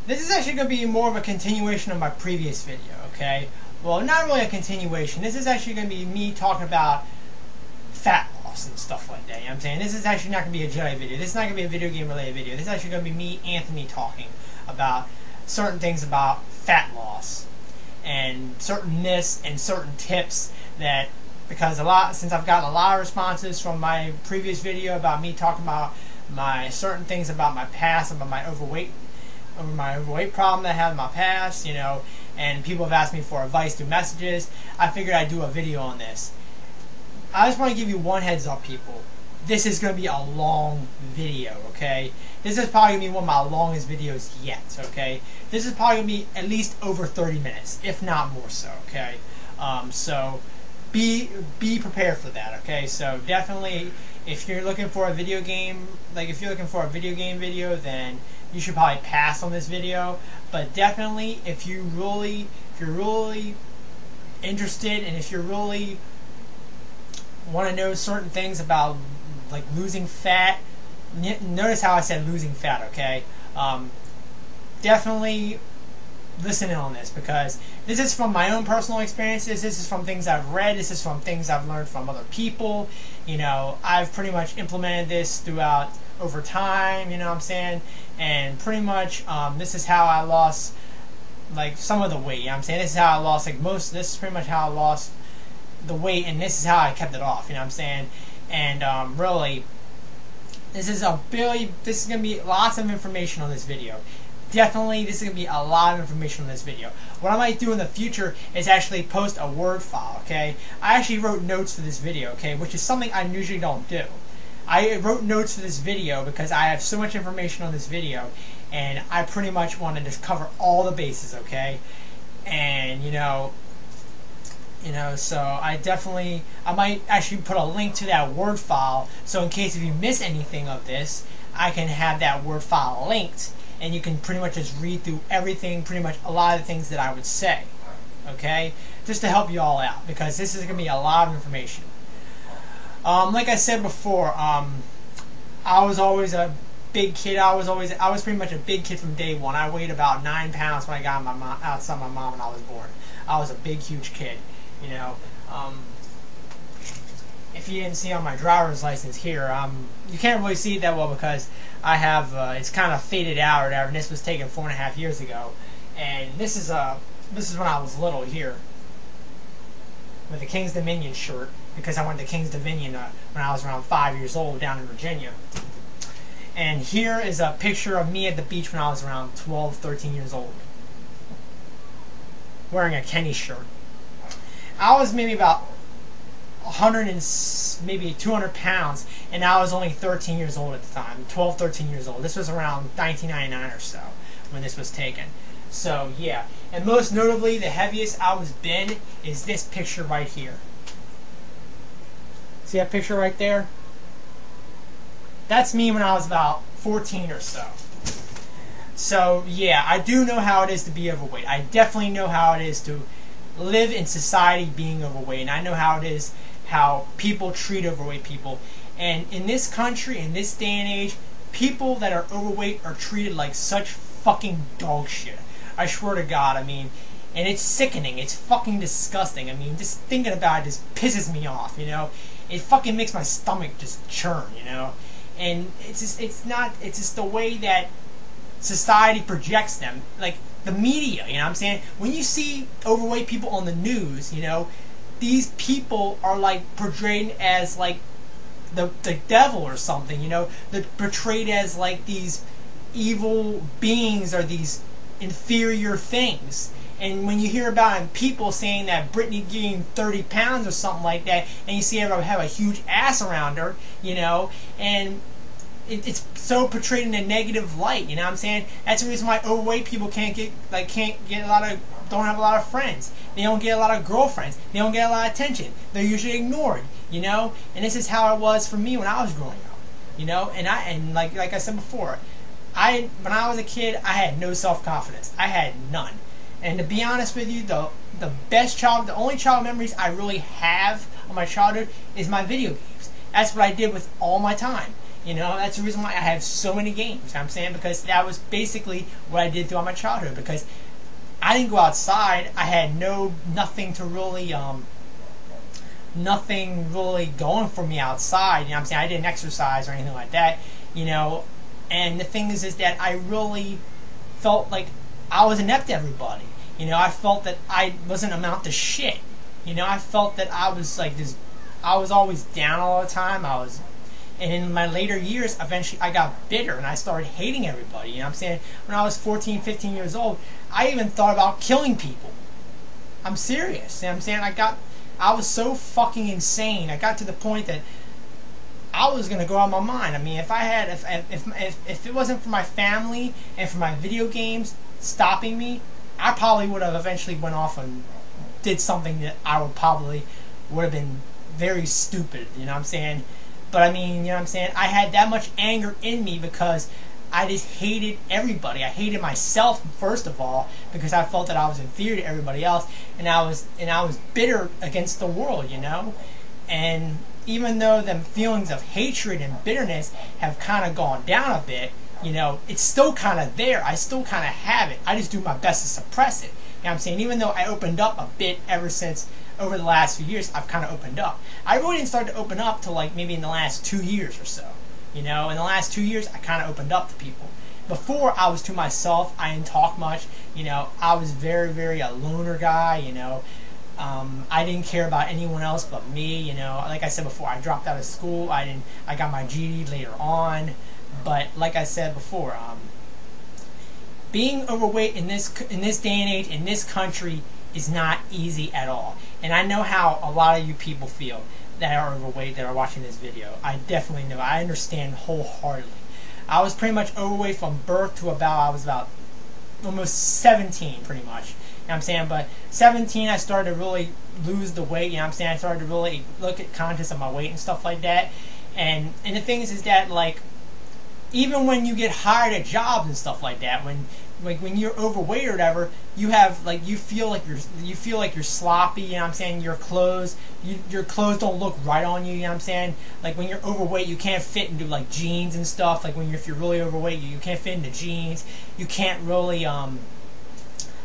This is actually going to be more of a continuation of my previous video, okay? Well, not really a continuation. This is actually going to be me talking about fat loss and stuff like that, you know what I'm saying? This is actually not going to be a Jedi video. This is not going to be a video game related video. This is actually going to be me, Anthony, talking about certain things about fat loss and certain myths and certain tips that, because since I've gotten a lot of responses from my previous video about me talking about certain things about my past, about my overweight problem that I had in my past, you know, and people have asked me for advice through messages. I figured I'd do a video on this. I just want to give you one heads up, people. This is going to be a long video, okay? This is probably going to be one of my longest videos yet, okay? This is probably going to be at least over 30 minutes, if not more so, okay? So be prepared for that, okay? So definitely, if you're looking for a video game, video, then you should probably pass on this video. But definitely, if you're really interested, and if you really want to know certain things about like losing fat, notice how I said losing fat, okay? Definitely listen in on this, because this is from my own personal experiences. This is from things I've read. This is from things I've learned from other people. You know, I've pretty much implemented this throughout over time, you know what I'm saying? And pretty much this is how I lost like some of the weight, you know what I'm saying? This is how I lost this is pretty much how I lost the weight, and this is how I kept it off, you know what I'm saying? And really, this is going to be lots of information on this video. Definitely, this is going to be a lot of information on this video. What I might do in the future is actually post a Word file, okay? I actually wrote notes for this video, okay, which is something I usually don't do. I wrote notes for this video because I have so much information on this video, and I pretty much want to just cover all the bases, okay? And so I might actually put a link to that Word file, so in case if you miss anything of this, I can have that Word file linked, and you can pretty much just read through everything, pretty much a lot of the things that I would say, okay? Just to help you all out, because this is going to be a lot of information. Like I said before, I was always a big kid. I was pretty much a big kid from day one. I weighed about 9 pounds when I got outside my mom when I was born. I was a big, huge kid, you know. If you didn't see on my driver's license here, you can't really see it that well because I have it's kind of faded out or whatever. And this was taken 4.5 years ago, and this is when I was little here with the King's Dominion shirt, because I went to King's Dominion when I was around 5 years old down in Virginia. And here is a picture of me at the beach when I was around 12, 13 years old, wearing a Kenny shirt. I was maybe about 100 and maybe 200 pounds, and I was only 13 years old at the time, 12, 13 years old. This was around 1999 or so when this was taken. So yeah, and most notably, the heaviest I was been is this picture right here. See that picture right there? That's me when I was about 14 or so. So yeah, I do know how it is to be overweight. I definitely know how it is to live in society being overweight, and I know how it is how people treat overweight people. And in this country, in this day and age, people that are overweight are treated like such fucking dog shit. I swear to God, I mean, and it's sickening. It's fucking disgusting. I mean, just thinking about it just pisses me off, you know? It fucking makes my stomach just churn, you know? And it's just the way that society projects them. Like, the media, you know what I'm saying? When you see overweight people on the news, you know, these people are like portrayed as like the devil or something, you know? They're portrayed as like these evil beings or these inferior things. And when you hear about people saying that Britney gained 30 pounds or something like that, and you see her have a huge ass around her, you know, and it's so portrayed in a negative light, you know what I'm saying? That's the reason why overweight people don't have a lot of friends. They don't get a lot of girlfriends. They don't get a lot of attention. They're usually ignored, you know? And this is how it was for me when I was growing up, you know? And like I said before, when I was a kid, I had no self-confidence. I had none. And to be honest with you, the only child memories I really have of my childhood is my video games. That's what I did with all my time. You know, that's the reason why I have so many games. You know what I'm saying? Because that was basically what I did throughout my childhood. Because I didn't go outside. I had nothing really going for me outside. You know what I'm saying? I didn't exercise or anything like that. You know, and the thing is that I really felt like I was inept to everybody. You know, I felt that I wasn't amount to shit. You know, I felt that I was like this. I was always down all the time. And in my later years, eventually I got bitter and I started hating everybody. You know what I'm saying? When I was 14, 15 years old, I even thought about killing people. I'm serious. You know what I'm saying? I was so fucking insane. I got to the point that I was gonna go out of my mind. I mean, if it wasn't for my family and for my video games stopping me, I probably would have eventually went off and did something that I would have been very stupid. You know what I'm saying? But I mean, you know what I'm saying? I had that much anger in me because I just hated everybody. I hated myself first of all because I felt that I was inferior to everybody else, and I was bitter against the world, you know. And even though the feelings of hatred and bitterness have kind of gone down a bit, you know, it's still kind of there. I still kind of have it. I just do my best to suppress it. You know what I'm saying? Even though I opened up a bit ever since over the last few years, I've kind of opened up. I really didn't start to open up till like maybe in the last 2 years or so. You know, in the last 2 years, I kind of opened up to people. Before, I was to myself. I didn't talk much. You know, I was very, very a loner guy. You know, I didn't care about anyone else but me. You know, like I said before, I dropped out of school. I got my GED later on. But like I said before, being overweight in this day and age in this country is not easy at all. And I know how a lot of you people feel that are overweight that are watching this video. I definitely know. I understand wholeheartedly. I was pretty much overweight from birth to I was about almost 17 pretty much. You know what I'm saying? But 17 I started to really lose the weight, you know what I'm saying? I started to really look at conscious of my weight and stuff like that. And the thing is that like even when you get hired at jobs and stuff like that, when you're overweight or whatever, you have like you feel like you're sloppy, you know what I'm saying? Your clothes don't look right on you, you know what I'm saying? Like when you're overweight, you can't fit into like jeans and stuff. Like if you're really overweight, you can't fit into jeans. You can't really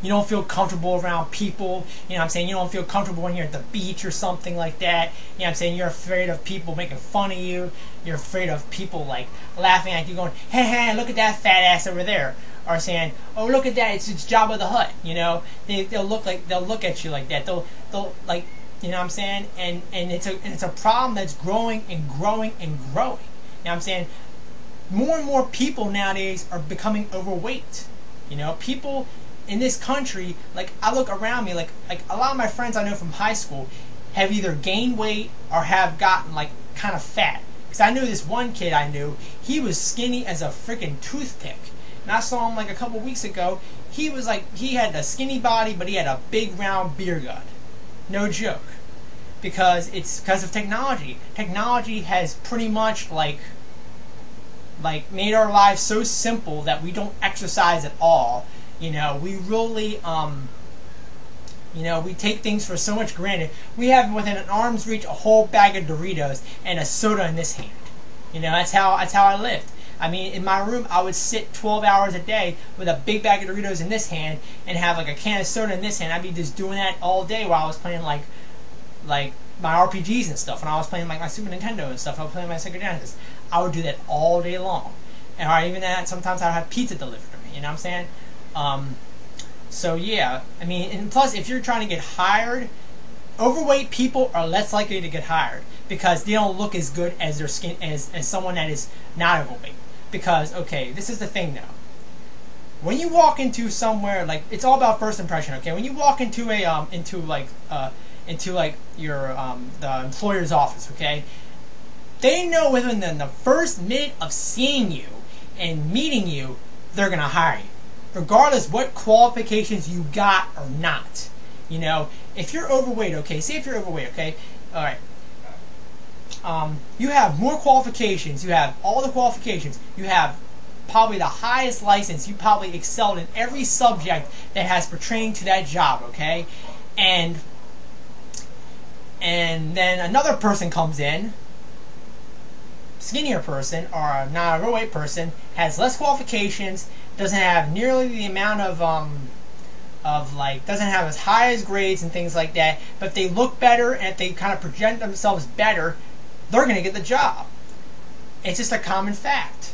you don't feel comfortable around people, you know what I'm saying? You don't feel comfortable when you're at the beach or something like that. You know what I'm saying? You're afraid of people making fun of you. You're afraid of people like laughing at you going, hey, look at that fat ass over there. Or saying, oh, look at that, it's Jabba the Hutt, you know? They'll look at you like that. They'll like, you know what I'm saying? And it's a problem that's growing and growing and growing. You know what I'm saying? More and more people nowadays are becoming overweight. You know, people in this country, like I look around me, like a lot of my friends I know from high school have either gained weight or have gotten like kind of fat. Because I knew this one kid I knew, he was skinny as a freaking toothpick. And I saw him like a couple weeks ago. He was like, he had a skinny body, but he had a big round beer gut. No joke. Because it's because of technology. Technology has pretty much like made our lives so simple that we don't exercise at all. You know, we really you know, we take things for so much granted. We have within an arm's reach a whole bag of Doritos and a soda in this hand. You know, that's how I lived. I mean, in my room, I would sit 12 hours a day with a big bag of Doritos in this hand and have like a can of soda in this hand. I'd be just doing that all day while I was playing like my RPGs and stuff. When I was playing like my Super Nintendo and stuff, I was playing my Sega Genesis. I would do that all day long. And or even that, sometimes I would have pizza delivered to me. You know what I'm saying? So yeah, I mean, and plus, if you're trying to get hired, overweight people are less likely to get hired because they don't look as good as their skin as someone that is not overweight. Because okay, this is the thing though. When you walk into somewhere, like it's all about first impression. Okay, when you walk into a into your the employer's office, okay, they know within the first minute of seeing you and meeting you, they're gonna hire you, regardless what qualifications you got or not. You know, if you're overweight, okay, say if you're overweight, okay, all right. You have more qualifications. You have all the qualifications. You have probably the highest license. You probably excelled in every subject that has pertaining to that job, okay? And then another person comes in, skinnier person or a non-overweight person has less qualifications, doesn't have nearly the amount of like, doesn't have as high as grades and things like that, but if they look better and if they kind of present themselves better, they're going to get the job. It's just a common fact.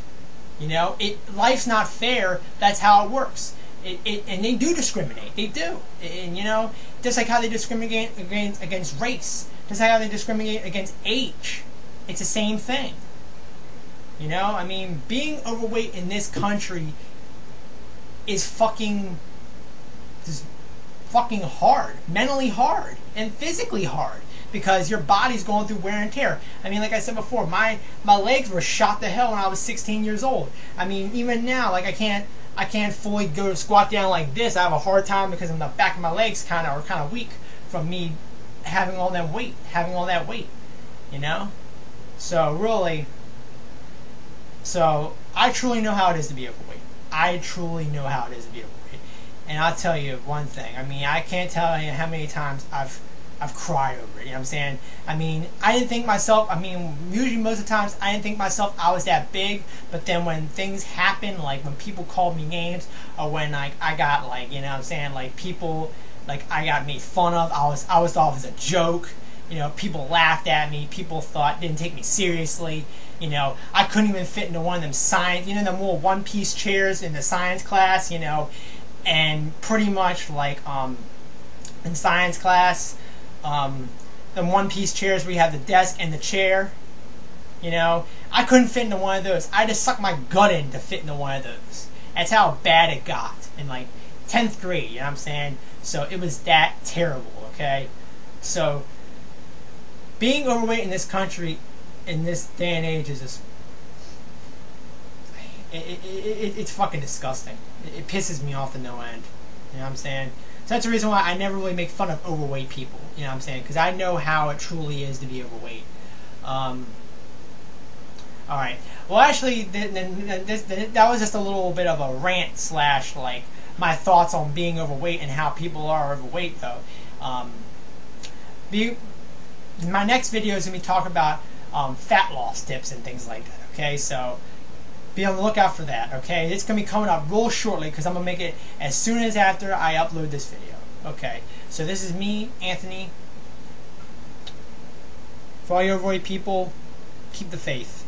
You know, life's not fair. That's how it works. And they do discriminate. They do. And, you know, just like how they discriminate against race, just like how they discriminate against age. It's the same thing. You know, I mean, being overweight in this country is fucking hard, mentally hard, and physically hard, because your body's going through wear and tear. I mean, like I said before, my legs were shot to hell when I was 16 years old. I mean, even now, like I can't fully go to squat down like this. I have a hard time because the back of my legs kind of weak from me having all that weight, you know. So really, I truly know how it is to be overweight. I truly know how it is to be overweight. And I'll tell you one thing. I mean, I can't tell you how many times I've cried over it. You know what I'm saying? I mean, I didn't think myself. I mean, usually most of the times I didn't think myself I was that big. But then when things happen, like when people called me names, or when like I got like, you know what I'm saying, like people, like I got made fun of. I was thought as a joke. You know, people laughed at me. People didn't take me seriously. You know, I couldn't even fit into one of them science, you know, them little one-piece chairs in the science class. You know. And pretty much like in science class, the one-piece chairs where you have the desk and the chair, you know, I couldn't fit into one of those. I just sucked my gut in to fit into one of those. That's how bad it got in like 10th grade, you know what I'm saying? So it was that terrible, okay? So being overweight in this country in this day and age is just, it's fucking disgusting. It pisses me off to no end. You know what I'm saying? So that's the reason why I never really make fun of overweight people. You know what I'm saying? Because I know how it truly is to be overweight. Alright. Well, actually, that was just a little bit of a rant / like my thoughts on being overweight and how people are overweight, though. My next video is going to be talking about fat loss tips and things like that. Okay, so be on the lookout for that, okay? It's going to be coming up real shortly because I'm going to make it as soon as after I upload this video. Okay, so this is me, Anthony. For all you overweight people, keep the faith.